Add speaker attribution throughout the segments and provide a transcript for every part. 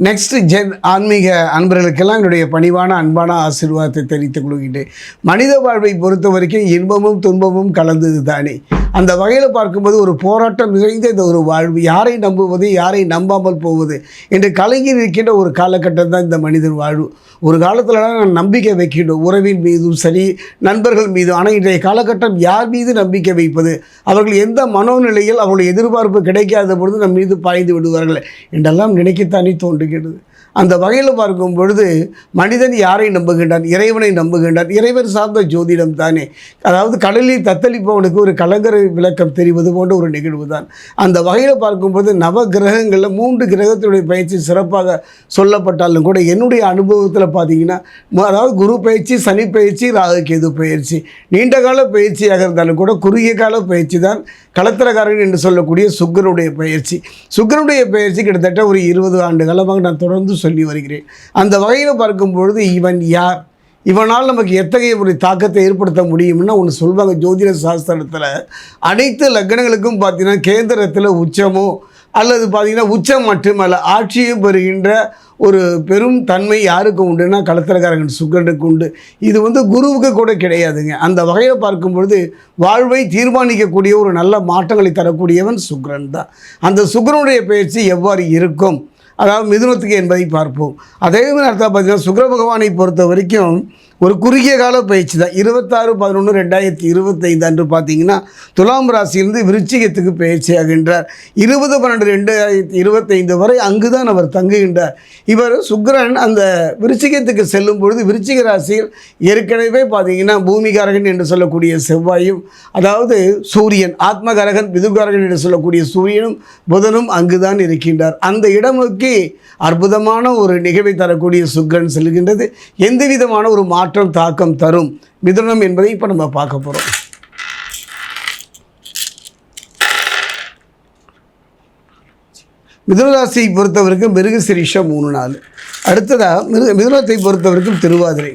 Speaker 1: Next gen ஆன்மீக அன்பர்களுக்கெல்லாம் என்னுடைய பணிவான அன்பான ஆசீர்வாதத்தை தெரிவித்துக் கொள்கின்றேன். மனித வாழ்வை பொறுத்த வரைக்கும் இன்பமும் துன்பமும் கலந்தது தானே. அந்த வகையில் பார்க்கும்போது ஒரு போராட்டம் நிறைந்த இந்த ஒரு வாழ்வு, யாரை நம்புவது யாரை நம்பாமல் போவது என்று கலங்கி நிற்கின்ற ஒரு காலகட்டம் தான் இந்த மனிதன் வாழ்வு. ஒரு காலத்தில் நான் நம்பிக்கை வைக்கின்றோம் உறவின் மீதும் சரி, நண்பர்கள் மீதும். ஆனால் இன்றைய காலகட்டம் யார் மீது நம்பிக்கை வைப்பது, அவர்கள் எந்த மனோநிலையில் அவர்களுடைய எதிர்பார்ப்பு கிடைக்காத பொழுது நம் மீது பாய்ந்து விடுவார்கள் என்றெல்லாம் நினைக்கத்தானே தோன்றுகிறது. அந்த வகையில் பார்க்கும் பொழுது மனிதன் யாரை நம்புகின்றான்? இறைவனை நம்புகின்றான். இறைவன் சார்ந்த ஜோதிடம் தானே. அதாவது கடலில் தத்தளிப்பவனுக்கு ஒரு கலங்கரை விளக்கம் தெரிவது போன்ற ஒரு நிகழ்வு தான். அந்த வகையில் பார்க்கும்போது நவ கிரகங்களில் 3 கிரகத்தினுடைய பயிற்சி சிறப்பாக சொல்லப்பட்டாலும் கூட என்னுடைய அனுபவத்தில் பார்த்தீங்கன்னா, அதாவது குரு பயிற்சி, சனி பயிற்சி, ராகு கேது பயிற்சி நீண்ட கால பயிற்சியாக இருந்தாலும் கூட குறுகிய கால பயிற்சி தான் களத்திரக்காரன் என்று சொல்லக்கூடிய சுக்கிரனுடைய பயிற்சி. சுக்கிரனுடைய பயிற்சி கிட்டத்தட்ட ஒரு 20 ஆண்டு காலமாக நான் தொடர்ந்து சொல்லி வருகிறேன். அந்த வகையில் பார்க்கும் பொழுது இவன் யார், இவனால் நமக்கு எத்தகைய ஒரு தாக்கத்தை ஏற்படுத்த முடியும்னா ஒன்று சொல்வாங்க. ஜோதிட சாஸ்திரத்தில் அனைத்து லக்னங்களுக்கும் பார்த்தீங்கன்னா கேந்திரத்தில் உச்சமோ அல்லது பார்த்திங்கன்னா உச்சம் மட்டுமல்ல ஆட்சியும் பெறுகின்ற ஒரு பெரும் தன்மை யாருக்கு உண்டுன்னா களத்திரக்காரன் சுக்கிரனுக்கு உண்டு. இது குருவுக்கு கூட கிடையாதுங்க. அந்த வகையில் பார்க்கும்பொழுது வாழ்வை தீர்மானிக்கக்கூடிய ஒரு நல்ல மாற்றங்களை தரக்கூடியவன் சுக்கிரன் தான். அந்த சுக்கிரனுடைய பயிற்சி எவ்வாறு இருக்கும், அதாவது மிதுனத்துக்கு என்பதை பார்ப்போம். அதே மாதிரி அர்த்தம் பார்த்தீங்கன்னா சுக்கிர பகவானை பொறுத்த வரைக்கும் ஒரு குறுகிய கால பயிற்சி தான். 26/11/2025 அன்று பார்த்தீங்கன்னா துலாம் ராசியிலிருந்து விருச்சிகத்துக்கு பயிற்சி ஆகின்றார். 20/12/2025 வரை அங்கு தான் அவர் தங்குகின்றார். இவர் சுக்கிரன் அந்த விருச்சிகத்துக்கு செல்லும் பொழுது விருச்சிக ராசியில் ஏற்கனவே பார்த்தீங்கன்னா பூமிகாரகன் என்று சொல்லக்கூடிய செவ்வாயும், அதாவது சூரியன் ஆத்மகாரகன் பிதுகாரகன் என்று சொல்லக்கூடிய சூரியனும் புதனும் அங்கு தான் இருக்கின்றார். அந்த இடம் நோக்கி அற்புதமான ஒரு நிகழ்வை தரக்கூடிய சுக்கிரன் செல்கின்றது. எந்த விதமான ஒரு மாற்றம் தாக்கம் தரும் மிதுனம் என்பதை இப்போ நம்ம பார்க்க போகிறோம். மிதுனராசியை பொறுத்தவரைக்கும் மிருகசிரீஷம் 3 நாள். அடுத்ததாக மிதுனத்தை பொறுத்தவரைக்கும் திருவாதிரை.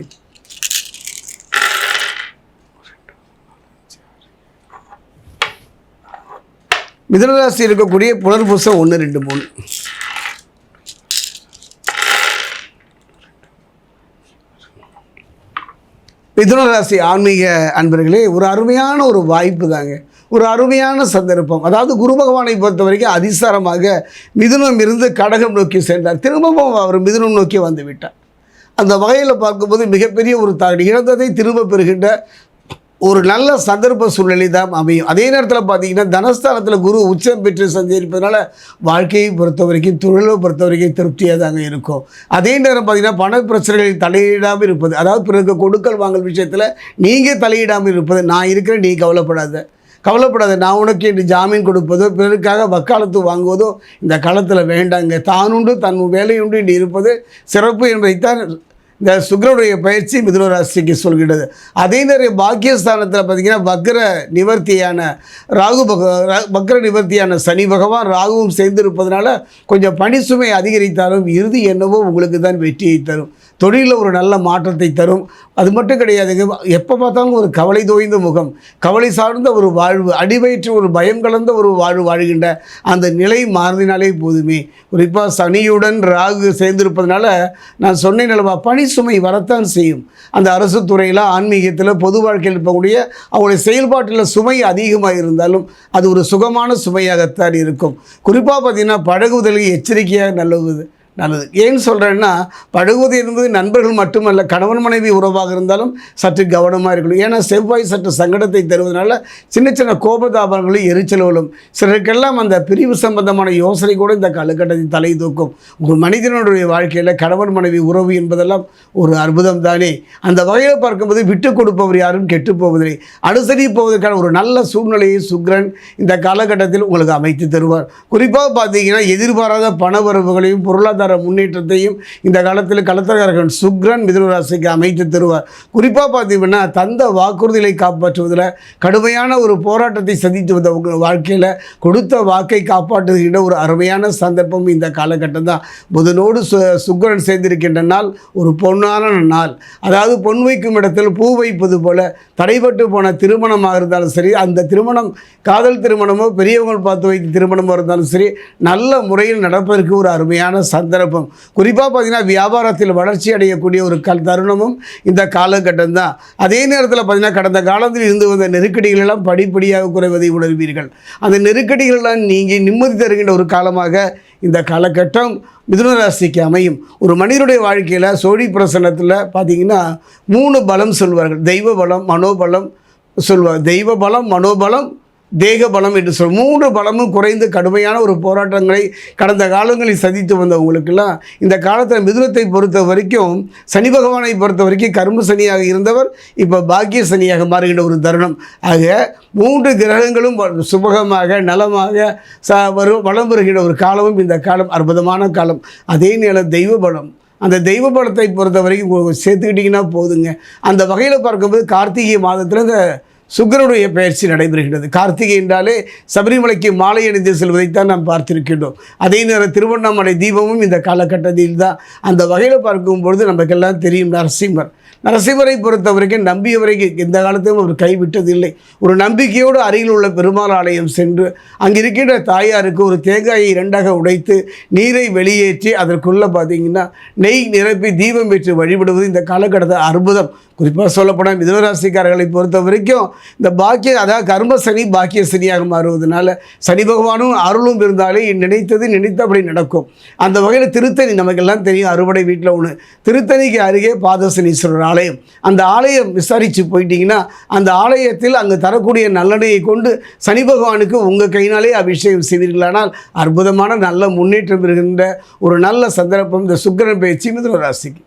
Speaker 1: மிதுனராசி இருக்கக்கூடிய புனர்பூசம் 1, 2, 3. மிதுனராசி ஆன்மீக அன்பர்களே, ஒரு அருமையான ஒரு வாய்ப்பு தாங்க, ஒரு அருமையான சந்தர்ப்பம். அதாவது குரு பகவானை பொறுத்த வரைக்கும் அதிசாரமாக மிதுனம் இருந்து கடகம் நோக்கி சென்றார். திரும்பவும் அவர் மிதுனம் நோக்கி வந்து விட்டார். அந்த வகையில் பார்க்கும்போது மிகப்பெரிய ஒரு இழந்ததை திரும்ப பெறுகின்ற ஒரு நல்ல சந்தர்ப்ப சூழ்நிலை தான் அமையும். அதே நேரத்தில் பார்த்தீங்கன்னா தனஸ்தானத்தில் குரு உச்சம் பெற்று சஞ்சரிப்பதனால வாழ்க்கையை பொறுத்த வரைக்கும் தொழிலை பொறுத்த வரைக்கும் திருப்தியாக தாங்க இருக்கும். அதே நேரம் பார்த்தீங்கன்னா பண பிரச்சனைகளில் தலையிடாமல் இருப்பது, அதாவது பிறகு கொடுக்கல் வாங்கல் விஷயத்தில் நீங்கள் தலையிடாமல் இருப்பது. நான் இருக்கிறேன், நீ கவலைப்படாத, நான் உனக்கு என்று ஜாமீன் கொடுப்பதோ பிறருக்காக வக்காலத்து வாங்குவதோ இந்த காலத்தில் வேண்டாங்க. தானுண்டு தன் வேலையுண்டு என்று இருப்பது சிறப்பு என்பதைத்தான் இந்த சுக்கிரனுடைய பயிற்சி மிதுனராசிக்கு சொல்கிறது. அதே நேரம் பாக்கியஸ்தானத்தில் பார்த்திங்கன்னா வக்ர நிவர்த்தியான சனி பகவான் ராகுவும் சேர்ந்திருப்பதனால கொஞ்சம் பணி சுமை அதிகரித்தாலும் இறுதி என்னவோ உங்களுக்கு தான் வெற்றியை தரும், தொழிலில் ஒரு நல்ல மாற்றத்தை தரும். அது மட்டும் கிடையாதுங்க, எப்போ பார்த்தாலும் ஒரு கவலை தோய்ந்த முகம், கவலை சார்ந்த ஒரு வாழ்வு, அடிவயிற்று ஒரு பயம் கலந்த ஒரு வாழ்வு வாழ்கின்ற அந்த நிலை மாறினாலே போதுமே. குறிப்பாக சனியுடன் ராகு சேர்ந்திருப்பதனால நான் சொன்னேன் அல்லவா, பணி சுமை வரத்தான் செய்யும். அந்த அரசு துறையில் ஆன்மீகத்தில் பொது வாழ்க்கையில் இருக்கக்கூடிய அவங்களுடைய செயல்பாட்டில் சுமை அதிகமாக இருந்தாலும் அது ஒரு சுகமான சுமையாகத்தான் இருக்கும். குறிப்பாக பார்த்திங்கன்னா பழகுவதில் எச்சரிக்கையாக நல்லது. ஏன்னு சொல்கிறேன்னா, பழகுவது என்பது நண்பர்கள் மட்டுமல்ல, கணவன் மனைவி உறவாக இருந்தாலும் சற்று கவனமாக இருக்கணும். ஏன்னா செவ்வாய் சற்று சங்கடத்தை தருவதனால சின்ன சின்ன கோபதாபங்களும் எரிச்சல்களும் சிலருக்கெல்லாம் அந்த பிரிவு சம்பந்தமான யோசனை கூட இந்த காலகட்டத்தில் தலை தூக்கும். ஒரு மனிதனுடைய வாழ்க்கையில் கணவன் மனைவி உறவு என்பதெல்லாம் ஒரு அற்புதம் தானே. அந்த வகையில் பார்க்கும்போது விட்டு கொடுப்பவர் யாரும் கெட்டு போவதில்லை, அனுசரி போவதற்கான ஒரு நல்ல சூழ்நிலையை சுக்கிரன் இந்த காலகட்டத்தில் உங்களுக்கு அமைத்து தருவார். குறிப்பாக பார்த்தீங்கன்னா எதிர்பாராத பண வரவுகளையும் பொருளாதார முன்னேற்றத்தையும் இந்த காலத்தில் களத்திரக்காரன் சுக்கிரன் மிதுனராசிக்கு அமைத்து தருவார். குறிப்பாக பார்த்தீங்கன்னா தந்த வாக்குறுதிகளை காப்பாற்றுவதில் கடுமையான ஒரு போராட்டத்தை சந்தித்து வந்த வாழ்க்கையில் கொடுத்த வாக்கை காப்பாற்றுகின்ற ஒரு அருமையான சந்தர்ப்பம் இந்த காலகட்டம் தான். புதனோடு சுக்கிரன் சேர்ந்திருக்கின்ற நாள் ஒரு பொன்னான நாள். அதாவது பொன் வைக்கும் இடத்தில் பூ வைப்பது போல தடைபட்டு போன திருமணமாக இருந்தாலும் சரி, அந்த திருமணம் காதல் திருமணமோ பெரியவங்க பார்த்து வைத்த திருமணமோ இருந்தாலும் சரி, நல்ல முறையில் நடப்பதற்கு ஒரு அருமையான சந்தர்ப்பம் சந்தர்ப்பம். குறிப்பாக பார்த்தீங்கன்னா வியாபாரத்தில் வளர்ச்சி அடையக்கூடிய ஒரு தருணமும் இந்த காலகட்டம் தான். அதே நேரத்தில் பார்த்தீங்கன்னா கடந்த காலத்தில் இருந்து வந்த நெருக்கடிகள் எல்லாம் படிப்படியாக குறைவதை உணர்வீர்கள். அந்த நெருக்கடிகளெல்லாம் நீங்கி நிம்மதி தருகின்ற ஒரு காலமாக இந்த காலகட்டம் மிதுன ராசிக்கு அமையும். ஒரு மனிதனுடைய வாழ்க்கையில் சோழி பிரசன்னத்தில் பார்த்தீங்கன்னா 3 பலம் சொல்வார்கள். தெய்வ பலம், மனோபலம் சொல்வார். தெய்வ பலம், மனோபலம், தேக பலம் என்று 3 பலமும் குறைந்து கடுமையான ஒரு போராட்டங்களை கடந்த காலங்களில் சந்தித்து வந்தவங்களுக்கெல்லாம் இந்த காலத்தில் மிதுனத்தை பொறுத்த வரைக்கும் சனி பகவானை பொறுத்த வரைக்கும் கர்ம சனியாக இருந்தவர் இப்போ பாக்கிய சனியாக மாறுகின்ற ஒரு தருணம். ஆக 3 கிரகங்களும் சுபகமாக நலமாக வளம் வருகின்ற ஒரு காலமும் இந்த காலம் அற்புதமான காலம். அதே நேரம் தெய்வ பலம், அந்த தெய்வ பலத்தை பொறுத்த வரைக்கும் சேர்த்துக்கிட்டிங்கன்னா போதுங்க. அந்த வகையில் பார்க்கும்போது கார்த்திகை மாதத்தில் இந்த சுக்கிரனுடைய பயிற்சி நடைபெறுகிறது. கார்த்திகை என்றாலே சபரிமலைக்கு மாலை அணிந்து செல்வதைத்தான் நாம் பார்த்திருக்கின்றோம். அதே நேரம் திருவண்ணாமலை தீபமும் இந்த காலகட்டத்தில் தான். அந்த வகையில் பார்க்கும்பொழுது நமக்கெல்லாம் தெரியும் நரசிம்மரை பொறுத்த வரைக்கும் நம்பியவரை எந்த காலத்திலும் அவர் கைவிட்டதில்லை. ஒரு நம்பிக்கையோடு அருகில் உள்ள பெருமாள் ஆலயம் சென்று அங்கிருக்கின்ற தாயாருக்கு ஒரு தேங்காயை 2ஆக உடைத்து நீரை வெளியேற்றி அதற்குள்ளே பார்த்திங்கன்னா நெய் நிரப்பி தீபம் ஏற்றி வழிபடுவது இந்த காலகட்டத்தில் அற்புதம். குறிப்பாக சொல்லப்போனால் மிதுனராசிக்காரர்களை பொறுத்த வரைக்கும் இந்த அதாவது கர்ம சனி பாக்கிய சனியாக மாறுவதனால சனி பகவானும் அருளும் இருந்தாலே நினைத்தபடி நடக்கும். அந்த வகையில் திருத்தணி நமக்கெல்லாம் தெரியும், அறுவடை வீட்டில் ஒன்று. திருத்தணிக்கு அருகே பாதசனீஸ்வரர் ஆலயம். அந்த ஆலயம் விசாரித்து போயிட்டீங்கன்னா அந்த ஆலயத்தில் அங்கு தரக்கூடிய நல்லெண்ணெயை கொண்டு சனி பகவானுக்கு உங்கள் கையினாலே அபிஷேகம் செய்வீர்களானால் அற்புதமான நல்ல முன்னேற்றம் இருக்கின்ற ஒரு நல்ல சந்தர்ப்பம் இந்த சுக்கிரன் பயிற்சி மிதுன ராசிக்கு.